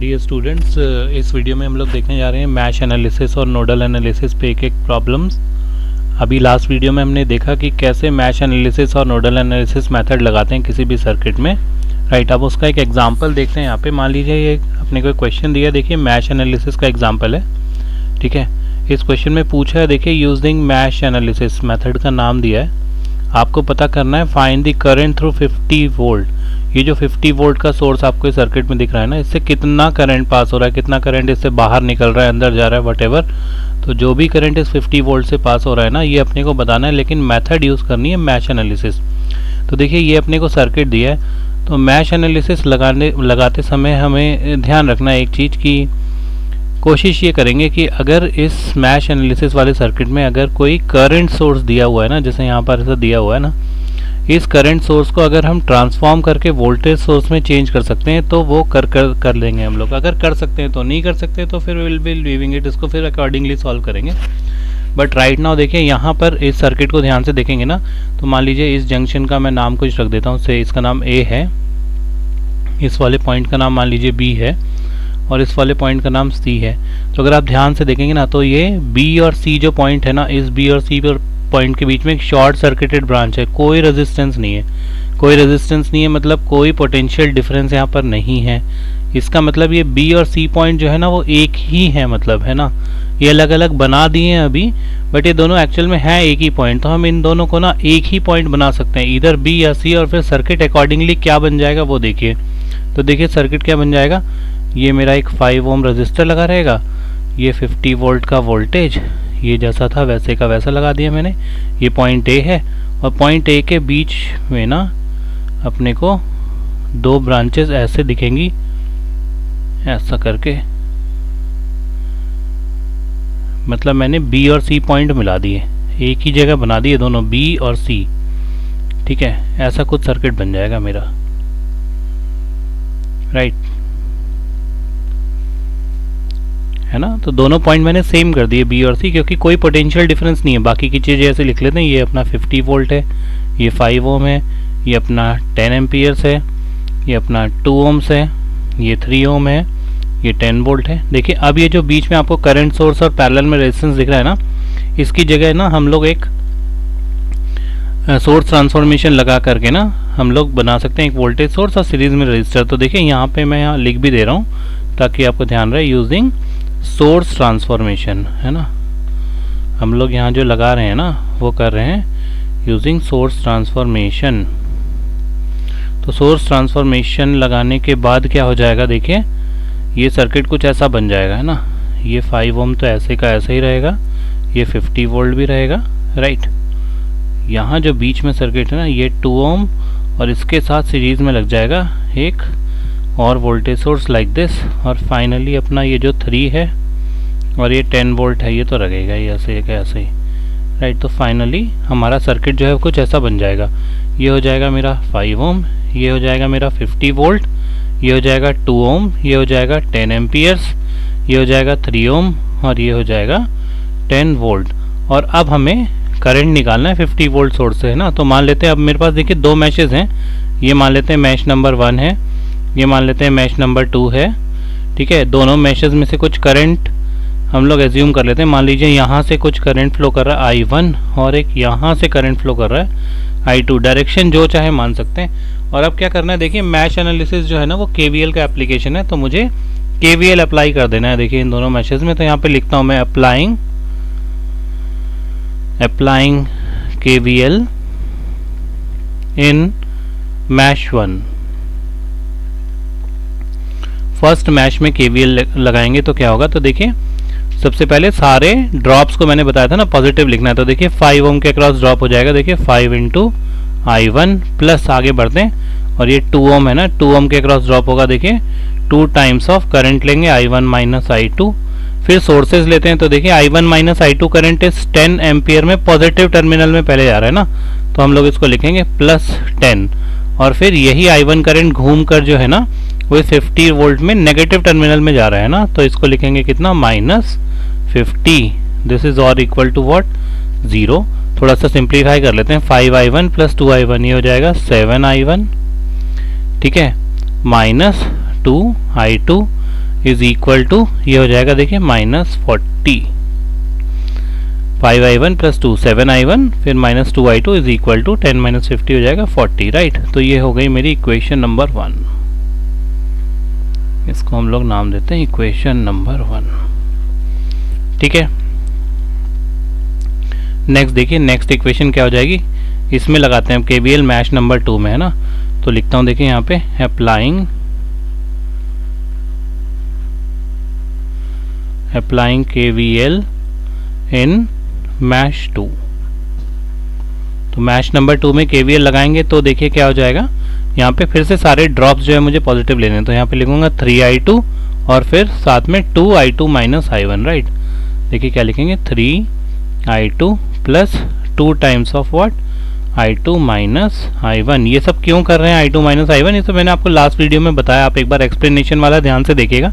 Dear students, इस video में हम लोग देखने जा रहे हैं मैश एनालिसिस और नोडल एनालिसिस पे एक एक प्रॉब्लम्स। अभी लास्ट वीडियो में हमने देखा कि कैसे मैश एनालिसिस और नोडल एनालिसिस मेथड लगाते हैं किसी भी सर्किट में, राइट। अब उसका एक एग्जांपल देखते हैं। यहाँ पे मान लीजिए ये अपने को क्वेश्चन दिया, देखिए मैश एनालिसिस का एग्जांपल है, ठीक है। इस क्वेश्चन में पूछा है, देखिए यूजिंग मैश एनालिसिस मेथड का नाम दिया है। आपको पता करना है find the current through 50 volt. ये जो 50 वोल्ट का सोर्स आपको इस सर्किट में दिख रहा है ना, इससे कितना करंट पास हो रहा है, कितना करंट इससे बाहर निकल रहा है, अंदर जा रहा है, वटेवर। तो जो भी करंट इस 50 वोल्ट से पास हो रहा है ना, ये अपने को बताना है, लेकिन मेथड यूज़ करनी है मैश एनालिसिस। तो देखिए ये अपने को सर्किट दिया है, तो मैश एनालिसिस लगाते समय हमें ध्यान रखना है एक चीज़ की, कोशिश ये करेंगे कि अगर इस मैश एनालिसिस वाले सर्किट में अगर कोई करंट सोर्स दिया हुआ है ना, जैसे यहाँ पर ऐसा दिया हुआ है ना, इस करंट सोर्स को अगर हम ट्रांसफॉर्म करके वोल्टेज सोर्स में चेंज कर सकते हैं तो वो कर लेंगे हम लोग। अगर कर सकते हैं तो, नहीं कर सकते तो फिर विल बी लीविंग इट, इसको फिर अकॉर्डिंगली सॉल्व करेंगे। बट राइट नाउ देखिए यहाँ पर इस सर्किट को ध्यान से देखेंगे ना, तो मान लीजिए इस जंक्शन का मैं नाम कुछ रख देता हूँ, से इसका नाम ए है, इस वाले पॉइंट का नाम मान लीजिए बी है, और इस वाले पॉइंट का नाम सी है। तो अगर आप ध्यान से देखेंगे ना, तो ये बी और सी जो पॉइंट है ना, इस बी और सी पॉइंट के बीच में एक शॉर्ट सर्किटेड ब्रांच है, कोई रेजिस्टेंस नहीं है। कोई रेजिस्टेंस नहीं है मतलब कोई पोटेंशियल डिफरेंस यहाँ पर नहीं है। इसका मतलब ये बी और सी पॉइंट जो है ना, वो एक ही है, मतलब है ना। ये अलग अलग बना दिए हैं अभी, बट ये दोनों एक्चुअल में है एक ही पॉइंट। तो हम इन दोनों को ना एक ही पॉइंट बना सकते हैं, इधर बी या सी, और फिर सर्किट अकॉर्डिंगली क्या बन जाएगा वो देखिए। तो देखिए सर्किट क्या बन जाएगा, ये मेरा एक 5 ओम रजिस्टर लगा रहेगा, ये 50 वोल्ट का वोल्टेज, ये जैसा था वैसे का वैसा लगा दिया मैंने। ये पॉइंट ए है, और पॉइंट ए के बीच में ना अपने को दो ब्रांचेस ऐसे दिखेंगी, ऐसा करके, मतलब मैंने बी और सी पॉइंट मिला दिए, एक ही जगह बना दिए दोनों बी और सी, ठीक है। ऐसा कुछ सर्किट बन जाएगा मेरा, राइट, है ना। तो दोनों पॉइंट मैंने सेम कर दिए बी और सी, क्योंकि कोई पोटेंशियल डिफरेंस नहीं है। बाकी की चीज़ें ऐसे लिख लेते हैं, ये अपना 50 वोल्ट है, ये 5 ओम है, ये अपना 10 एम्पियर्स है, ये अपना 2 ओम्स है, ये 3 ओम है, ये 10 वोल्ट है। देखिए अब ये जो बीच में आपको करंट सोर्स और पैरेलल में रेजिस्टेंस दिख रहा है ना, इसकी जगह ना हम लोग एक सोर्स ट्रांसफॉर्मेशन लगा करके ना हम लोग बना सकते हैं एक वोल्टेज सोर्स और सीरीज में रजिस्टर। तो देखिए यहाँ पे मैं यहाँ लिख भी दे रहा हूँ ताकि आपको ध्यान रहे, यूजिंग सोर्स ट्रांसफॉर्मेशन, है ना। हम लोग यहाँ जो लगा रहे हैं ना, वो कर रहे हैं यूजिंग सोर्स ट्रांसफॉर्मेशन। तो सोर्स ट्रांसफॉर्मेशन लगाने के बाद क्या हो जाएगा, देखिए ये सर्किट कुछ ऐसा बन जाएगा, है ना। ये 5 ओम तो ऐसे का ऐसा ही रहेगा, ये 50 वोल्ट भी रहेगा, राइट। यहाँ जो बीच में सर्किट है ना, ये 2 ओम, और इसके साथ सीरीज में लग जाएगा एक और वोल्टेज सोर्स लाइक दिस, और फाइनली अपना ये जो 3 है और ये 10 वोल्ट है, ये तो लगेगा ये ऐसे ऐसे ही, राइट। तो फाइनली हमारा सर्किट जो है कुछ ऐसा बन जाएगा। ये हो जाएगा मेरा 5 ओम, ये हो जाएगा मेरा 50 वोल्ट, ये हो जाएगा 2 ओम, ये हो जाएगा 10 एम्पियर्स, ये हो जाएगा 3 ओम, और ये हो जाएगा 10 वोल्ट। और अब हमें करंट निकालना है 50 वोल्ट सोर्स से, है ना। तो मान लेते हैं अब मेरे पास देखिए दो मैशेज हैं, ये मान लेते हैं मैश नंबर 1 है, ये मान लेते हैं मैश नंबर 2 है, ठीक है। दोनों मैशेज में से कुछ करंट हम लोग एज्यूम कर लेते हैं। मान लीजिए यहाँ से कुछ करंट फ्लो कर रहा है I1, और एक यहाँ से करंट फ्लो कर रहा है I2, डायरेक्शन जो चाहे मान सकते हैं। और अब क्या करना है, देखिए मैश एनालिसिस जो है ना, वो KVL का एप्लीकेशन है, तो मुझे KVL अप्लाई कर देना है। देखिए इन दोनों मैशेज में, तो यहाँ पे लिखता हूँ मैं अप्लाइंग KVL इन मैश 1। फर्स्ट मैश में KVL लगाएंगे तो क्या होगा, तो देखिए सबसे पहले सारे ड्रॉप्स को मैंने बताया था ना पॉजिटिव लिखना है, तो देखिए 5 ओम के अक्रॉस ड्रॉप हो जाएगा, देखिए 5 इंटू I1 प्लस, आगे बढ़ते हैं, और ये 2 ओम है ना, 2 ओम के अक्रॉस ड्रॉप होगा, देखिए 2 टाइम्स ऑफ करंट लेंगे I1 माइनस I2। फिर सोर्सेज लेते हैं, तो देखिए I1 माइनस I2 करंट इस 10 एम्पियर में पॉजिटिव टर्मिनल में पहले जा रहा है ना, तो हम लोग इसको लिखेंगे प्लस 10, और फिर यही I1 करंट घूम कर जो है ना, वो 50 वोल्ट में नेगेटिव टर्मिनल में जा रहा है ना, तो इसको लिखेंगे कितना, माइनस 50। दिस इज और इक्वल टू व्हाट, 0। थोड़ा सा सिंप्लीफाई कर लेते हैं, 5I1 प्लस 2I1, ये हो जाएगा 7I1, ठीक है, minus 2I2, is equal to, ये हो जाएगा देखिए -40, 5i1 प्लस 2 7i1 फिर -2i2 इज इक्वल टू 10 - 50 हो जाएगा 40, राइट। तो ये हो गई मेरी इक्वेशन नंबर 1। इसको हम लोग नाम देते हैं इक्वेशन नंबर 1, ठीक है। नेक्स्ट देखिए, नेक्स्ट इक्वेशन क्या हो जाएगी, इसमें लगाते हैं KVL मैश नंबर 2 में, है ना। तो लिखता हूँ देखिए यहाँ पे अप्लाइंग KVL इन मैश 2। तो मैश नंबर 2 में KVL लगाएंगे तो देखिए क्या हो जाएगा, यहाँ पे फिर से सारे ड्रॉप्स जो है मुझे पॉजिटिव लेने हैं। तो यहाँ पे लिखूंगा 3i2 और फिर साथ में 2i2 माइनस i1, राइट। देखिए क्या लिखेंगे, 3i2 plus 2 times of what, i2 minus i1। ये सब क्यों कर रहे हैं i2 माइनस i1, ये सब मैंने आपको लास्ट वीडियो में बताया, आप एक बार एक्सप्लेनेशन वाला ध्यान से देखिएगा।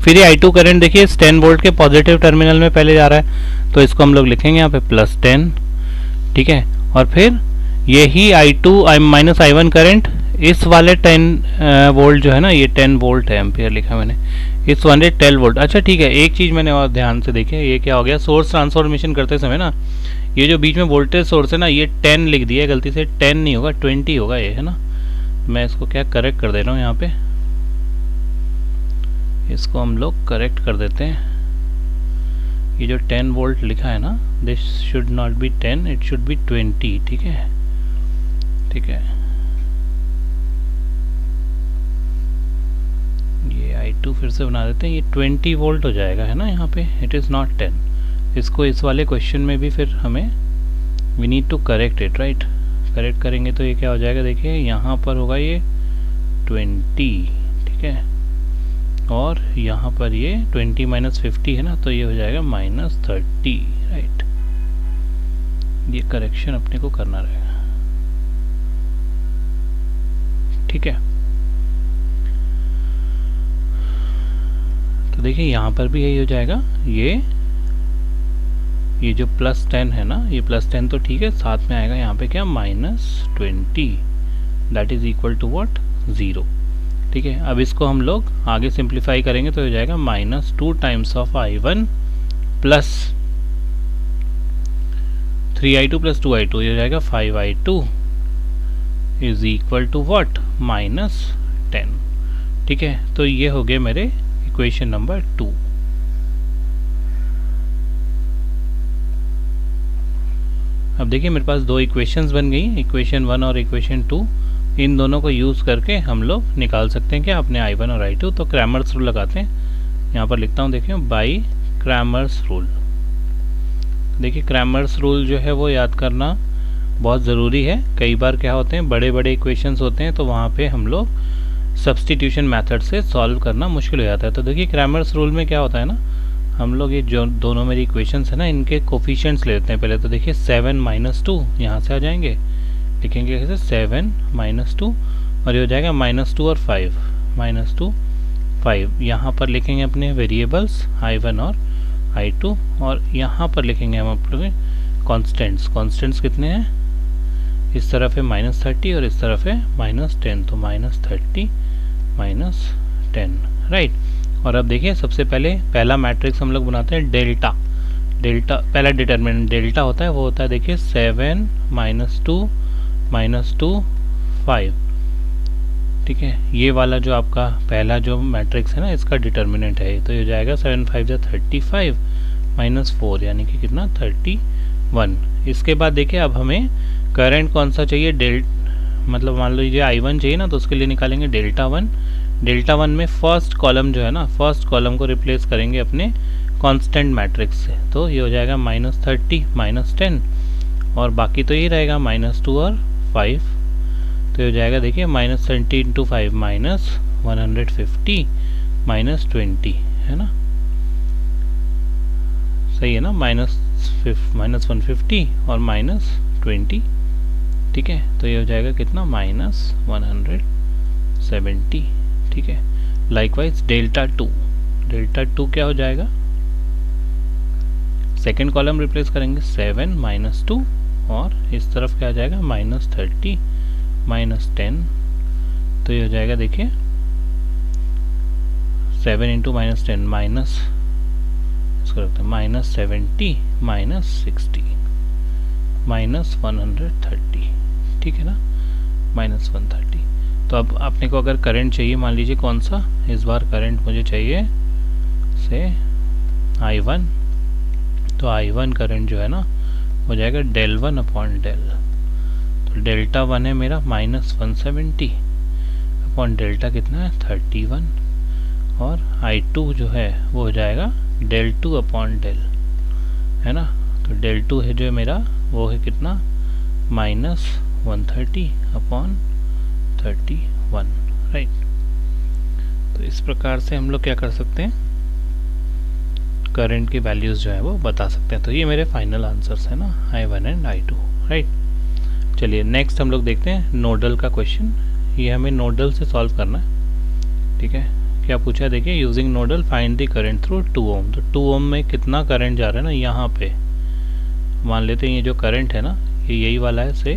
फिर ये i2 करंट देखिए इस 10 वोल्ट के पॉजिटिव टर्मिनल में पहले जा रहा है, तो इसको हम लोग लिखेंगे यहाँ पे +10, ठीक है। और फिर यही i2 माइनस i1 करंट इस वाले 10 वोल्ट जो है ना, ये 10 वोल्ट है, एम्पियर लिखा मैंने, इस वाले 10 वोल्ट। अच्छा ठीक है, एक चीज़ मैंने और ध्यान से देखिए, ये क्या हो गया, सोर्स ट्रांसफॉर्मेशन करते समय ना ये जो बीच में वोल्टेज सोर्स है ना, ये 10 लिख दिया गलती से, 10 नहीं होगा 20 होगा ये, है ना। मैं इसको क्या करेक्ट कर दे रहा हूँ यहाँ पे, इसको हम लोग करेक्ट कर देते हैं। ये जो 10 वोल्ट लिखा है ना, this should not be 10, it should be 20, ठीक है, ठीक है। ये i2 फिर से बना देते हैं, ये 20 वोल्ट हो जाएगा, है ना यहाँ पे, इट इज़ नॉट 10। इसको इस वाले क्वेश्चन में भी फिर हमें we need to correct it, right. Correct करेंगे तो ये क्या हो जाएगा, देखिए यहाँ पर होगा ये 20, ठीक है, और यहाँ पर ये 20 माइनस 50 है ना, तो ये हो जाएगा -30, राइट। ये करेक्शन अपने को करना रहेगा, ठीक है। तो देखिए यहाँ पर भी यही हो जाएगा, ये जो +10 है ना, ये +10 तो ठीक है, साथ में आएगा यहाँ पे क्या, -20, that is equal to what, 0, ठीक है। अब इसको हम लोग आगे सिंप्लीफाई करेंगे तो हो जाएगा -2 times of i1 plus 3i2 plus 2i2, ये हो जाएगा 5i2 is equal to what, -10, ठीक है। तो ये हो गए मेरे इक्वेशन नंबर 2। अब देखिए मेरे पास दो इक्वेशंस बन गई, इक्वेशन 1 और इक्वेशन 2। इन दोनों को यूज़ करके हम लोग निकाल सकते हैं क्या, अपने i1 और i2। तो क्रैमर्स रूल लगाते हैं, यहाँ पर लिखता हूँ देखिए, बाई क्रैमर्स रूल। देखिए क्रैमर्स रूल जो है वो याद करना बहुत ज़रूरी है। कई बार क्या होते हैं, बड़े बड़े इक्वेशंस होते हैं तो वहाँ पे हम लोग सब्स्टिट्यूशन मेथड से सॉल्व करना मुश्किल हो जाता है। तो देखिए क्रैमर्स रूल में क्या होता है ना, हम लोग ये जो दोनों मेरी इक्वेशंस है ना, इनके कोफिशिएंट्स ले लेते हैं पहले। तो देखिए 7 - 2 यहाँ से आ जाएंगे, लिखेंगे कैसे, 7 - 2, और ये हो जाएगा -2 और 5, -2 5। यहाँ पर लिखेंगे अपने वेरिएबल्स i1 और i2, और यहाँ पर लिखेंगे हम अपने कॉन्स्टेंट्स कितने हैं, इस तरफ है -30 और इस तरफ है -10, तो -30 -10, राइट। और अब देखिए सबसे पहले पहला मैट्रिक्स हम लोग बनाते हैं डेल्टा। पहला डिटर्मिनेंट डेल्टा होता है, वो होता है देखिए 7 - 2 -2 5, ठीक है। ये वाला जो आपका पहला जो मैट्रिक्स है ना, इसका डिटर्मिनेंट है, तो ये हो जाएगा 7 5 जा 35 -4, यानी कि कितना, 31। इसके बाद देखिए अब हमें करंट कौन सा चाहिए, मतलब मान लीजिए i1 चाहिए ना, तो उसके लिए निकालेंगे डेल्टा 1। डेल्टा 1 में फर्स्ट कॉलम जो है ना, फर्स्ट कॉलम को रिप्लेस करेंगे अपने कांस्टेंट मैट्रिक्स से, तो ये हो जाएगा -30 -10, और बाकी तो यही रहेगा -2 और 5, तो ये हो जाएगा देखिए -30 × 5 -150 -20, है ना, सही है ना, -150 और -20, ठीक है। तो ये हो जाएगा कितना, -170, ठीक है। लाइकवाइज डेल्टा 2 क्या हो जाएगा, सेकेंड कॉलम रिप्लेस करेंगे 7 -2, और इस तरफ क्या आ जाएगा, -30 -10, तो ये हो जाएगा देखिए 7 इंटू माइनस 10 माइनस, इसको रखते हैं माइनस 70 माइनस 60 माइनस 130, ठीक है ना, माइनस 130। तो अब अपने को अगर करंट चाहिए, मान लीजिए कौन सा, इस बार करंट मुझे चाहिए से I1, तो I1 करंट जो है ना हो जाएगा डेल 1 अपॉन डेल, तो डेल्टा 1 है मेरा माइनस 170 अपॉन डेल्टा कितना है 31, और I2 जो है वो हो जाएगा डेल 2 अपॉन डेल, है ना, तो डेल 2 है जो है मेरा वो है कितना माइनस 130 अपॉन 31, राइट। तो इस प्रकार से हम लोग क्या कर सकते हैं, करंट की वैल्यूज़ जो है वो बता सकते हैं। तो ये मेरे फाइनल आंसर्स है ना, I1 एंड I2, राइट। चलिए नेक्स्ट हम लोग देखते हैं नोडल का क्वेश्चन। ये हमें नोडल से सॉल्व करना है, ठीक है। क्या पूछा है देखिए, using nodal find the current through 2 ओम। तो 2 ओम में कितना करंट जा रहा है ना, यहाँ पे मान लेते हैं ये जो करंट है ना ये यही वाला है, से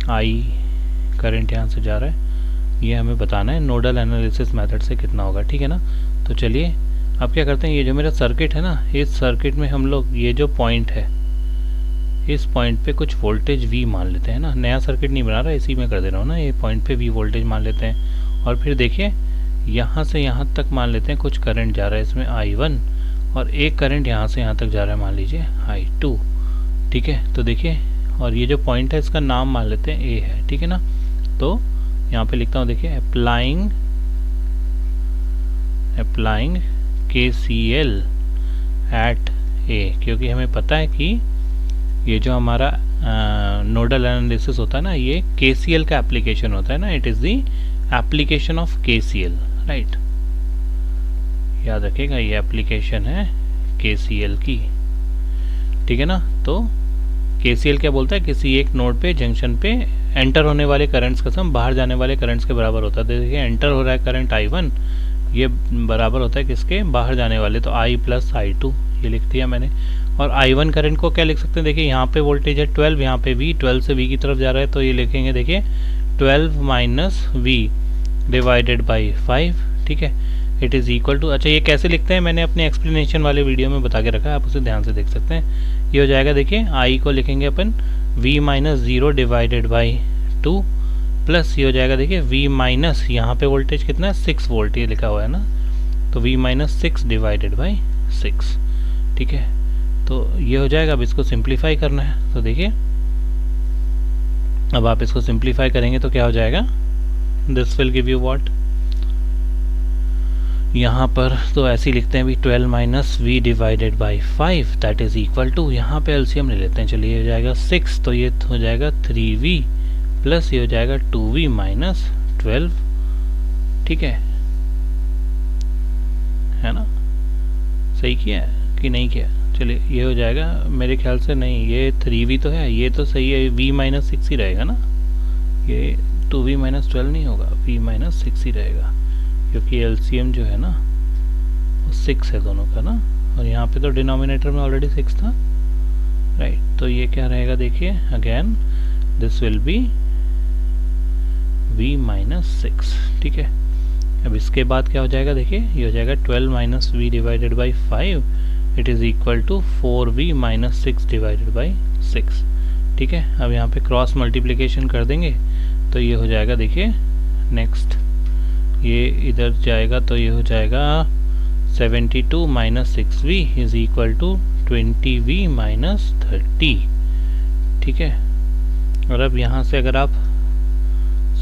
I करंट यहाँ से जा रहा है, ये हमें बताना है नोडल एनालिसिस मेथड से कितना होगा, ठीक है ना। तो चलिए अब क्या करते हैं, ये जो मेरा सर्किट है ना, इस सर्किट में हम लोग ये जो पॉइंट है इस पॉइंट पे कुछ वोल्टेज V मान लेते हैं ना, नया सर्किट नहीं बना रहा, इसी में कर दे रहा हूँ ना, ये पॉइंट पे V वोल्टेज मान लेते हैं। और फिर देखिए यहाँ से यहाँ तक मान लेते हैं कुछ करंट जा रहा है इसमें I1, और एक करंट यहाँ से यहाँ तक जा रहा है मान लीजिए I2, ठीक है। तो देखिए, और ये जो पॉइंट है इसका नाम मान लेते हैं A है, ठीक है ना। तो यहाँ पे लिखता हूँ देखिए, अप्लाइंग KCL एट A, क्योंकि हमें पता है कि ये जो हमारा नोडल एनालिसिस होता है ना, ये KCL का एप्लीकेशन होता है ना, it is the application of KCL, right. याद रखिएगा ये एप्लीकेशन है KCL की, ठीक है ना। तो KCL क्या बोलता है, किसी एक नोड पे जंक्शन पे एंटर होने वाले करंट्स का सम बाहर जाने वाले करंट्स के बराबर होता है। देखिए एंटर हो रहा है करंट I1, ये बराबर होता है किसके, बाहर जाने वाले, तो I प्लस I2 ये लिख दिया मैंने। और I1 करंट को क्या लिख सकते हैं, देखिए यहाँ पे वोल्टेज है 12, यहाँ पे V, 12 से V की तरफ जा रहा है, तो ये लिखेंगे देखिए 12 माइनस V डिवाइडेड बाई 5, ठीक है, इट इज़ इक्वल टू, अच्छा ये कैसे लिखते हैं मैंने अपने एक्सप्लेनेशन वाले वीडियो में बता के रखा है, आप उसे ध्यान से देख सकते हैं। ये हो जाएगा देखिए, I को लिखेंगे अपन V minus 0 divided by 2, plus ये हो जाएगा देखिए V माइनस, यहाँ पे वोल्टेज कितना है 6 वोल्ट ये लिखा हुआ है ना, तो V माइनस 6 डिवाइडेड बाई 6, ठीक है। तो ये हो जाएगा, अब इसको सिंप्लीफाई करना है, तो देखिए अब आप इसको सिंप्लीफाई करेंगे तो क्या हो जाएगा, this will give you what, यहाँ पर तो ऐसे ही लिखते हैं भी 12 minus V divided by 5 that is equal to, यहाँ पे एलसीएम ले लेते हैं, चलिए हो जाएगा 6, तो ये हो जाएगा 3V प्लस ये हो जाएगा 2V माइनस 12, ठीक है ना, सही किया कि नहीं किया। चलिए ये हो जाएगा, मेरे ख्याल से नहीं, ये 3V तो है, ये तो सही है, V माइनस 6 ही रहेगा ना, ये 2V माइनस 12 नहीं होगा, V माइनस 6 ही रहेगा, क्योंकि एलसीएम जो है ना वो 6 है दोनों का ना, और यहाँ पे तो डिनोमिनेटर में ऑलरेडी 6 था, राइट। तो ये क्या रहेगा देखिए, again this will be V minus 6, ठीक है। अब इसके बाद क्या हो जाएगा देखिए, ये हो जाएगा 12 minus V divided by 5 it is equal to 4V minus 6 divided by 6, ठीक है। अब यहाँ पे क्रॉस मल्टीप्लिकेशन कर देंगे तो ये हो जाएगा देखिए, नेक्स्ट ये इधर जाएगा तो ये हो जाएगा 72 minus 6V is equal to 20V minus 30, ठीक है। और अब यहाँ से अगर आप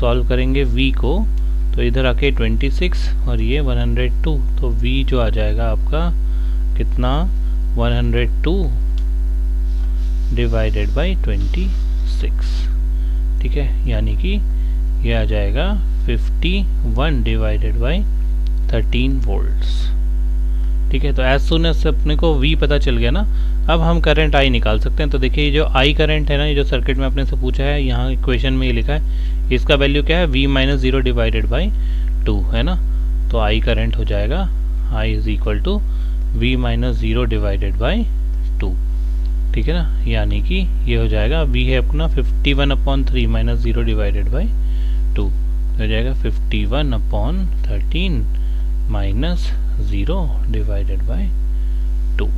सॉल्व करेंगे V को, तो इधर आके 26 और ये 102, तो V जो आ जाएगा आपका कितना 102 डिवाइडेड बाई 26, ठीक है, यानी कि ये आ जाएगा 51 डिवाइडेड बाई 13 वोल्ट्स, ठीक है। तो एज सुन एज अपने को V पता चल गया ना, अब हम करंट I निकाल सकते हैं। तो देखिए ये जो I करंट है ना, ये जो सर्किट में अपने से पूछा है, यहाँ इक्वेशन में ये लिखा है, इसका वैल्यू क्या है V माइनस 0 डिवाइडेड बाई 2 है ना, तो I करंट हो जाएगा I is equal to V minus 0 divided by 2, ठीक है ना, यानी कि ये हो जाएगा V है अपना 51 अपॉन 3 माइनस 0 डिवाइडेड बाई 2, हो जाएगा 51 अपॉन 13 -0 डिवाइडेड बाय 2,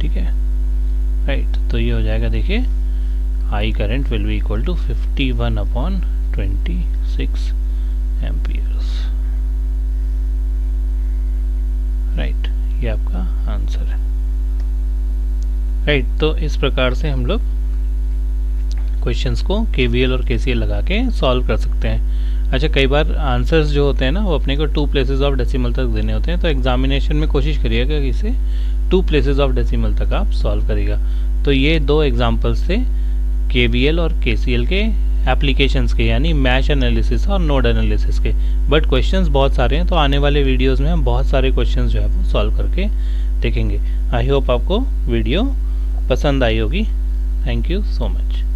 ठीक है, राइट। तो ये हो जाएगा, देखिए I current will be equal to 51/26 amperes, right. ये आपका आंसर है, राइट। तो इस प्रकार से हम लोग क्वेश्चंस को KVL और KCL लगा के सॉल्व कर सकते हैं। अच्छा, कई बार आंसर्स जो होते हैं ना वो अपने को 2 प्लेसेस ऑफ डेसिमल तक देने होते हैं, तो एग्जामिनेशन में कोशिश करिएगा कि इसे 2 प्लेसेस ऑफ डेसिमल तक आप सॉल्व करिएगा। तो ये 2 एग्जाम्पल्स थे KVL और KCL के एप्लीकेशंस के, यानी मैश एनालिसिस और नोड एनालिसिस के। बट क्वेश्चंस बहुत सारे हैं, तो आने वाले वीडियोस में हम बहुत सारे क्वेश्चंस जो है वो सॉल्व करके देखेंगे। आई होप आपको वीडियो पसंद आई होगी। Thank you so much.